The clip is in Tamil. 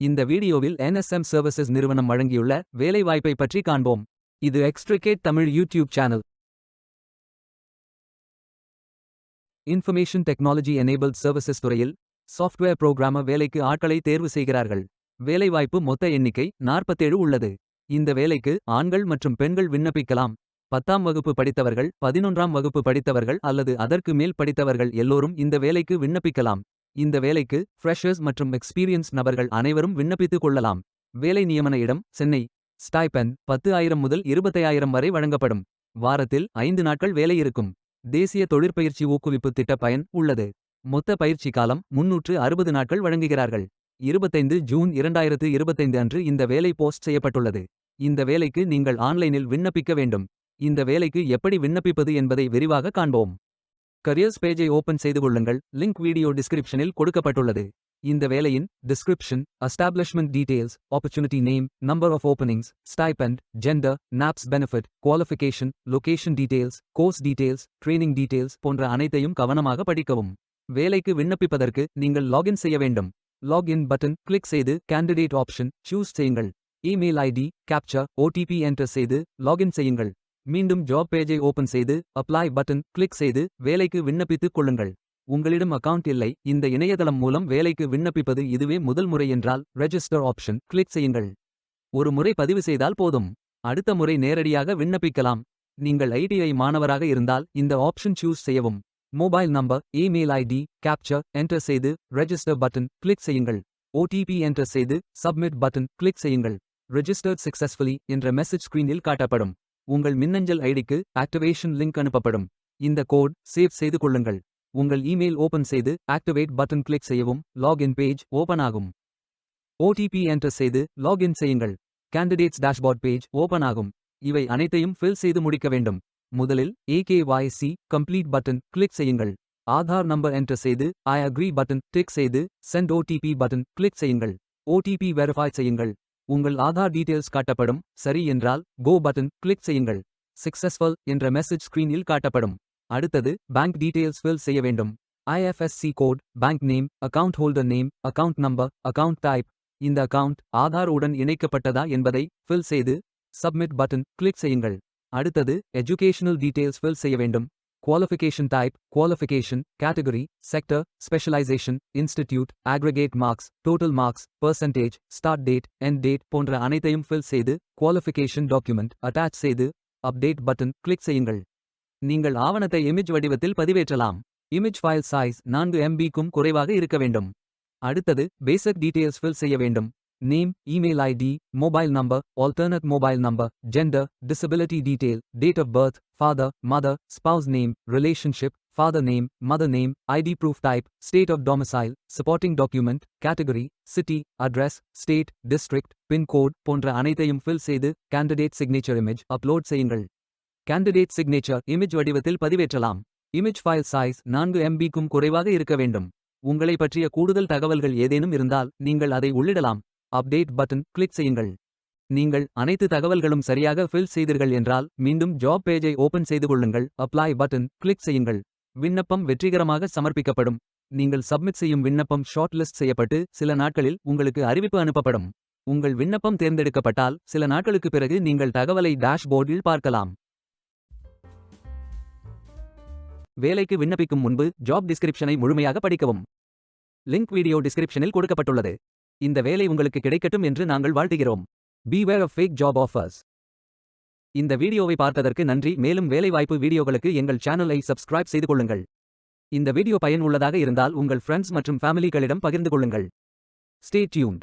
இந்த வீடியோவில் NSM சர்வீசஸ் நிறுவனம் வழங்கியுள்ள வேலைவாய்ப்பை பற்றி காண்போம். இது extricate Tamil YouTube channel. Information technology enabled services துறையில் சாஃப்ட்வேர் புரோகிராமர் வேலைக்கு ஆட்களை தேர்வு செய்கிறார்கள். வேலைவாய்ப்பு மொத்த எண்ணிக்கை 47 உள்ளது. இந்த வேலைக்கு ஆண்கள் மற்றும் பெண்கள் விண்ணப்பிக்கலாம். 10ஆம் வகுப்பு படித்தவர்கள், 11ஆம் வகுப்பு படித்தவர்கள் அல்லது அதற்கு மேல் படித்தவர்கள் எல்லோரும் இந்த வேலைக்கு விண்ணப்பிக்கலாம். இந்த வேலைக்கு ஃப்ரெஷர்ஸ் மற்றும் எக்ஸ்பீரியன்ஸ் நபர்கள் அனைவரும் விண்ணப்பித்துக் கொள்ளலாம். வேலை நியமன இடம் சென்னை. ஸ்டைபெண்ட் 10,000 முதல் 25,000 வரை வழங்கப்படும். வாரத்தில் 5 நாட்கள் வேலை இருக்கும். தேசிய தொழிற்பயிற்சி ஊக்குவிப்பு திட்ட பயன் உள்ளது. மொத்த பயிற்சி காலம் 360 நாட்கள் வழங்குகிறார்கள். 25 ஜூன் 2025 அன்று இந்த வேலை போஸ்ட் செய்யப்பட்டுள்ளது. இந்த வேலைக்கு நீங்கள் ஆன்லைனில் விண்ணப்பிக்க வேண்டும். இந்த வேலைக்கு எப்படி விண்ணப்பிப்பது என்பதை விரிவாக காண்போம். கரியர்ஸ் பேஜை ஓபன் செய்து கொள்ளுங்கள். லிங்க் வீடியோ டிஸ்கிரிப்ஷனில் கொடுக்கப்பட்டுள்ளது. இந்த வேலையின் description, establishment details, opportunity name, number of openings, stipend, gender, NAPS benefit, qualification, location details, course details, training details போன்ற அனைத்தையும் கவனமாக படிக்கவும். வேலைக்கு விண்ணப்பிப்பதற்கு நீங்கள் லாகின் செய்ய வேண்டும். லாகின் பட்டன் கிளிக் செய்து கேண்டிடேட் ஆப்ஷன் சூஸ் செய்யுங்கள். Email ID, captcha, OTP enter செய்து லாகின் செய்யுங்கள். மீண்டும் ஜாப் பேஜை ஓபன் செய்து அப்ளை பட்டன் கிளிக் செய்து வேலைக்கு விண்ணப்பித்துக் கொள்ளுங்கள். உங்களிடம் அக்கவுண்ட் இல்லை, இந்த இணையதளம் மூலம் வேலைக்கு விண்ணப்பிப்பது இதுவே முதல் முறை என்றால் ரெஜிஸ்டர் ஆப்ஷன் கிளிக் செய்யுங்கள். ஒரு முறை பதிவு செய்தால் போதும். அடுத்த முறை நேரடியாக விண்ணப்பிக்கலாம். நீங்கள் ITI மாணவராக இருந்தால் இந்த ஆப்ஷன் சூஸ் செய்யவும். Mobile number, email ID, captcha enter செய்து ரெஜிஸ்டர் பட்டன் கிளிக் செய்யுங்கள். OTP என்டர் செய்து சப்மிட் பட்டன் கிளிக் செய்யுங்கள். ரெஜிஸ்டர்ட் சக்சஸ்ஃபுல்லி என்ற மெசேஜ் ஸ்கிரீனில் காட்டப்படும். உங்கள் மின்னஞ்சல் ஐடிக்கு ஆக்டிவேஷன் லிங்க் அனுப்பப்படும். இந்த கோட் சேவ் செய்து கொள்ளுங்கள். உங்கள் இமெயில் ஓபன் செய்து ஆக்டிவேட் பட்டன் கிளிக் செய்யவும். லாகின் பேஜ் ஓபன் ஆகும். OTP என்டர் செய்து லாகின் செய்யுங்கள். கேண்டிடேட்ஸ் டேஷ்போர்ட் பேஜ் ஓபன் ஆகும். இவை அனைத்தையும் ஃபில் செய்து முடிக்க வேண்டும். முதலில் AKYC கம்ப்ளீட் பட்டன் கிளிக் செய்யுங்கள். ஆதார் நம்பர் என்டர் செய்து ஐ அக்ரி பட்டன் டிக் செய்து சென்ட் OTP பட்டன் கிளிக் செய்யுங்கள். OTP வெரிஃபை செய்யுங்கள். உங்கள் ஆதார் டீடைல்ஸ் காட்டப்படும். சரி என்றால் கோ பட்டன் கிளிக் செய்யுங்கள். சக்சஸ்ஃபுல் என்ற மெசேஜ் ஸ்கிரீனில் காட்டப்படும். அடுத்தது பேங்க் டீடைல்ஸ் ஃபில் செய்ய வேண்டும். IFSC code, bank name, account holder name, account number, account type. இந்த அக்கவுண்ட் ஆதார் உடன் இணைக்கப்பட்டதா என்பதை ஃபில் செய்து சப்மிட் பட்டன் கிளிக் செய்யுங்கள். அடுத்தது எஜுகேஷனல் டீடைல்ஸ் ஃபில் செய்ய வேண்டும். Qualification type, qualification, category, sector, specialisation, institute, aggregate marks, total marks, percentage, start date, end date போன்ற அனைத்தையும் ஃபில் செய்து குவாலிஃபிகேஷன் டாக்குமெண்ட் அட்டாச் செய்து அப்டேட் பட்டன் கிளிக் செய்யுங்கள். நீங்கள் ஆவணத்தை இமேஜ் வடிவத்தில் பதிவேற்றலாம். இமேஜ் ஃபைல் சைஸ் 4 MB-க்கும் குறைவாக இருக்க வேண்டும். அடுத்தது பேசிக் டீடைல்ஸ் ஃபில் செய்ய வேண்டும். Name, email ID, mobile number, alternate mobile number, gender, disability detail, date of birth, father, mother, spouse name, relationship, father name, mother name, ID proof type, state of domicile, supporting document, category, city, address, state, district, pincode போன்ற அனைத்தையும் ஃபில் செய்து கேண்டிடேட் சிக்னேச்சர் இமேஜ் அப்லோட் செய்யுங்கள். கேண்டிடேட் சிக்னேச்சர் இமேஜ் வடிவத்தில் பதிவேற்றலாம். இமேஜ் ஃபைல் சைஸ் 4 MB-க்கும் குறைவாக இருக்க வேண்டும். உங்களை பற்றிய கூடுதல் தகவல்கள் ஏதேனும் இருந்தால் நீங்கள் அதை உள்ளிடலாம். அப்டேட் பட்டன் கிளிக் செய்யுங்கள். நீங்கள் அனைத்து தகவல்களும் சரியாக ஃபில் செய்தீர்கள் என்றால் மீண்டும் ஜாப் பேஜை ஓபன் செய்து கொள்ளுங்கள். அப்ளை பட்டன் கிளிக் செய்யுங்கள். விண்ணப்பம் வெற்றிகரமாக சமர்ப்பிக்கப்படும். நீங்கள் சப்மிட் செய்யும் விண்ணப்பம் ஷார்ட் லிஸ்ட் செய்யப்பட்டு சில நாட்களில் உங்களுக்கு அறிவிப்பு அனுப்பப்படும். உங்கள் விண்ணப்பம் தேர்ந்தெடுக்கப்பட்டால் சில நாட்களுக்கு பிறகு நீங்கள் தகவலை டேஷ்போர்டில் பார்க்கலாம். வேலைக்கு விண்ணப்பிக்கும் முன்பு ஜாப் டிஸ்கிரிப்ஷனை முழுமையாக படிக்கவும். லிங்க் வீடியோ டிஸ்கிரிப்ஷனில் கொடுக்கப்பட்டுள்ளது. இந்த வேலை உங்களுக்கு கிடைக்கட்டும் என்று நாங்கள் வாழ்த்துகிறோம். Beware of fake job offers. இந்த வீடியோவை பார்த்ததற்கு நன்றி. மேலும் வேலைவாய்ப்பு வீடியோகளுக்கு எங்கள் சேனலை சப்ஸ்கிரைப் செய்து கொள்ளுங்கள். இந்த வீடியோ பயன் உள்ளதாக இருந்தால் உங்கள் ஃப்ரெண்ட்ஸ் மற்றும் ஃபேமிலிகளிடம் பகிர்ந்து கொள்ளுங்கள். Stay tuned.